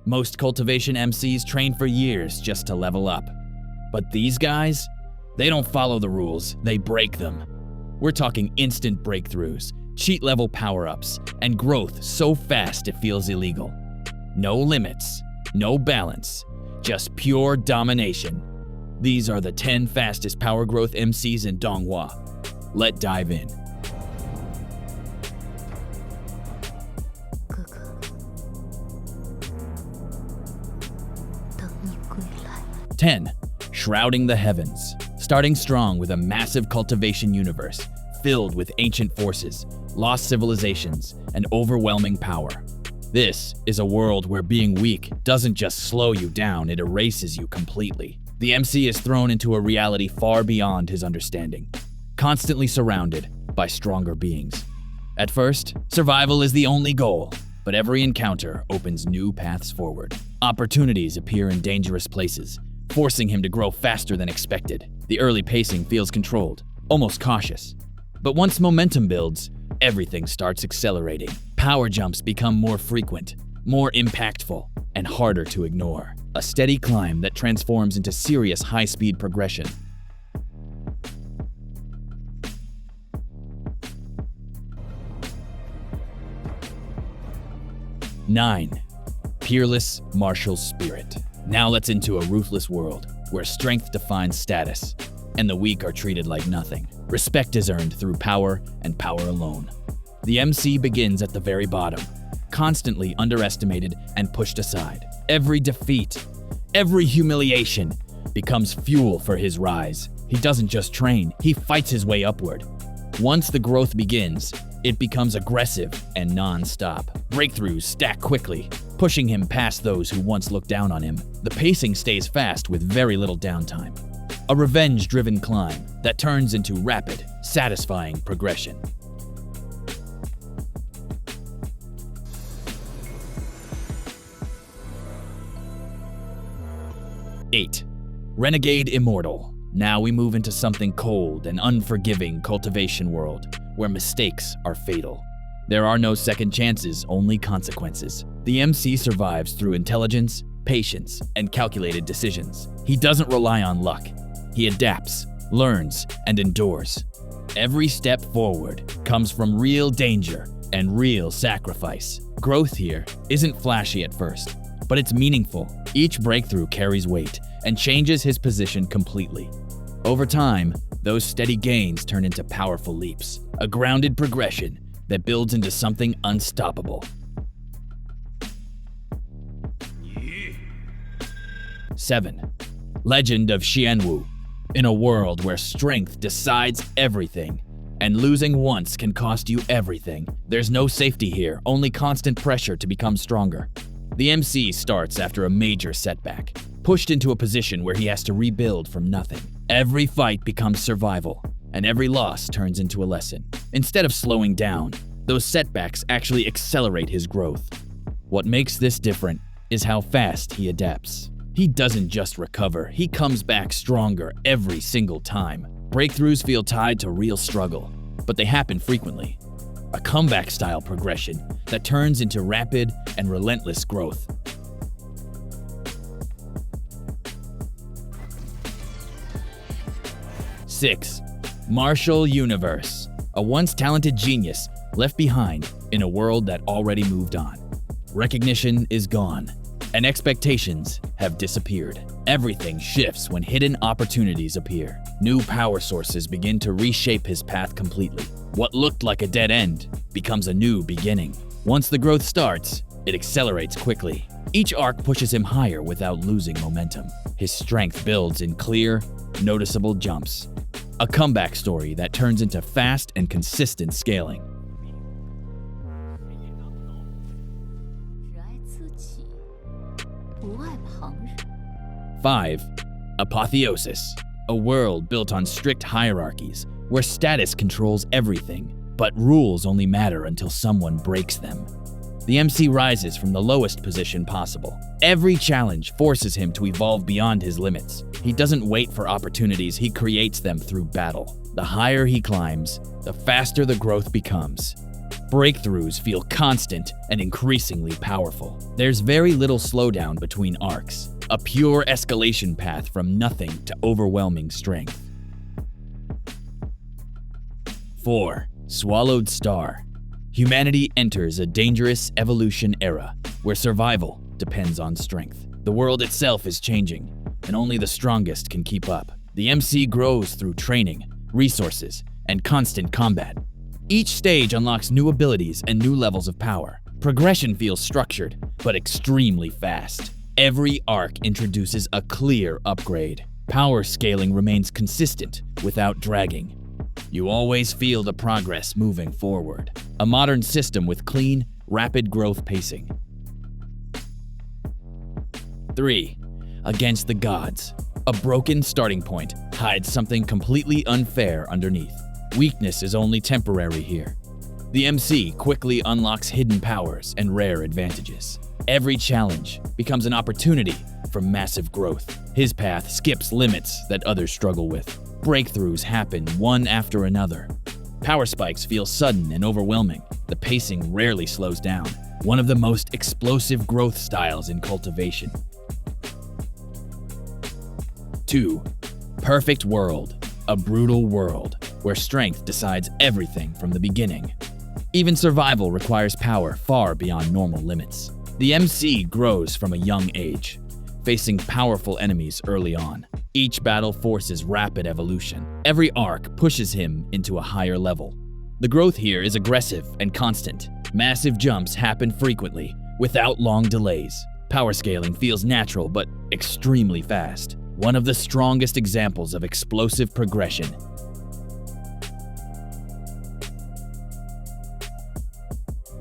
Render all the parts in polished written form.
Most cultivation MCs train for years just to level up. But these guys, they don't follow the rules, they break them. We're talking instant breakthroughs, cheat-level power-ups, and growth so fast it feels illegal. No limits, no balance, just pure domination. These are the 10 fastest power growth MCs in Donghua. Let's dive in. 哥哥，等你归来。 10. Shrouding the heavens. Starting strong with a massive cultivation universe filled with ancient forces, lost civilizations, and overwhelming power. This is a world where being weak doesn't just slow you down, it erases you completely. The MC is thrown into a reality far beyond his understanding, constantly surrounded by stronger beings. At first, survival is the only goal, but every encounter opens new paths forward. Opportunities appear in dangerous places, forcing him to grow faster than expected. The early pacing feels controlled, almost cautious. But once momentum builds, everything starts accelerating. Power jumps become more frequent, more impactful, and harder to ignore. A steady climb that transforms into serious high-speed progression. 9. Peerless martial spirit. Now let's into a ruthless world where strength defines status, and the weak are treated like nothing. Respect is earned through power and power alone. The MC begins at the very bottom, constantly underestimated and pushed aside. Every defeat, every humiliation becomes fuel for his rise. He doesn't just train, he fights his way upward. Once the growth begins, it becomes aggressive and non-stop. Breakthroughs stack quickly, pushing him past those who once looked down on him. The pacing stays fast with very little downtime. A revenge-driven climb that turns into rapid, satisfying progression. 8. Renegade Immortal. Now we move into something cold and unforgiving cultivation world, where mistakes are fatal. There are no second chances, only consequences. The MC survives through intelligence, patience, and calculated decisions. He doesn't rely on luck. He adapts, learns, and endures. Every step forward comes from real danger and real sacrifice. Growth here isn't flashy at first, but it's meaningful. Each breakthrough carries weight and changes his position completely. Over time, those steady gains turn into powerful leaps, a grounded progression that builds into something unstoppable. 7. Legend of Xianwu. In a world where strength decides everything, and losing once can cost you everything, there's no safety here, only constant pressure to become stronger. The MC starts after a major setback, pushed into a position where he has to rebuild from nothing. Every fight becomes survival, and every loss turns into a lesson. Instead of slowing down, those setbacks actually accelerate his growth. What makes this different is how fast he adapts. He doesn't just recover, he comes back stronger every single time. Breakthroughs feel tied to real struggle, but they happen frequently. A comeback-style progression that turns into rapid and relentless growth. 6. Martial Universe. A once talented genius left behind in a world that already moved on. Recognition is gone, and expectations have disappeared. Everything shifts when hidden opportunities appear. New power sources begin to reshape his path completely. What looked like a dead end becomes a new beginning. Once the growth starts, it accelerates quickly. Each arc pushes him higher without losing momentum. His strength builds in clear, noticeable jumps. A comeback story that turns into fast and consistent scaling. 5. Apotheosis. A world built on strict hierarchies, where status controls everything, but rules only matter until someone breaks them. The MC rises from the lowest position possible. Every challenge forces him to evolve beyond his limits. He doesn't wait for opportunities, he creates them through battle. The higher he climbs, the faster the growth becomes. Breakthroughs feel constant and increasingly powerful. There's very little slowdown between arcs, a pure escalation path from nothing to overwhelming strength. 4. Swallowed Star. Humanity enters a dangerous evolution era where survival depends on strength. The world itself is changing, and only the strongest can keep up. The MC grows through training, resources, and constant combat. Each stage unlocks new abilities and new levels of power. Progression feels structured, but extremely fast. Every arc introduces a clear upgrade. Power scaling remains consistent without dragging. You always feel the progress moving forward. A modern system with clean, rapid growth pacing. 3. Against the Gods. A broken starting point hides something completely unfair underneath. Weakness is only temporary here. The MC quickly unlocks hidden powers and rare advantages. Every challenge becomes an opportunity for massive growth. His path skips limits that others struggle with. Breakthroughs happen one after another. Power spikes feel sudden and overwhelming. The pacing rarely slows down. One of the most explosive growth styles in cultivation. 2. Perfect World. A brutal world where strength decides everything from the beginning. Even survival requires power far beyond normal limits. The MC grows from a young age, facing powerful enemies early on. Each battle forces rapid evolution. Every arc pushes him into a higher level. The growth here is aggressive and constant. Massive jumps happen frequently, without long delays. Power scaling feels natural but extremely fast. One of the strongest examples of explosive progression.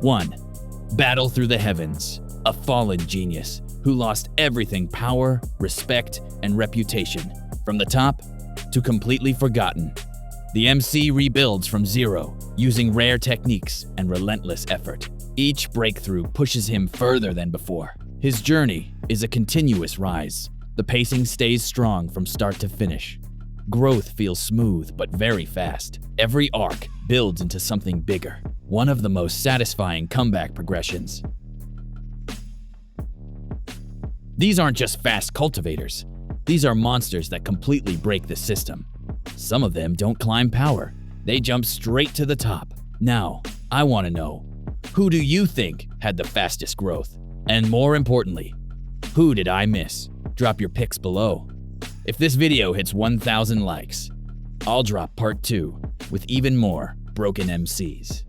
1. Battle through the Heavens. A fallen genius who lost everything: power, respect, and reputation. From the top to completely forgotten. The MC rebuilds from zero, using rare techniques and relentless effort. Each breakthrough pushes him further than before. His journey is a continuous rise. The pacing stays strong from start to finish. Growth feels smooth but very fast. Every arc builds into something bigger. One of the most satisfying comeback progressions. These aren't just fast cultivators. These are monsters that completely break the system. Some of them don't climb power. They jump straight to the top. Now, I want to know, who do you think had the fastest growth? And more importantly, who did I miss? Drop your picks below. If this video hits 1,000 likes, I'll drop part 2 with even more broken MCs.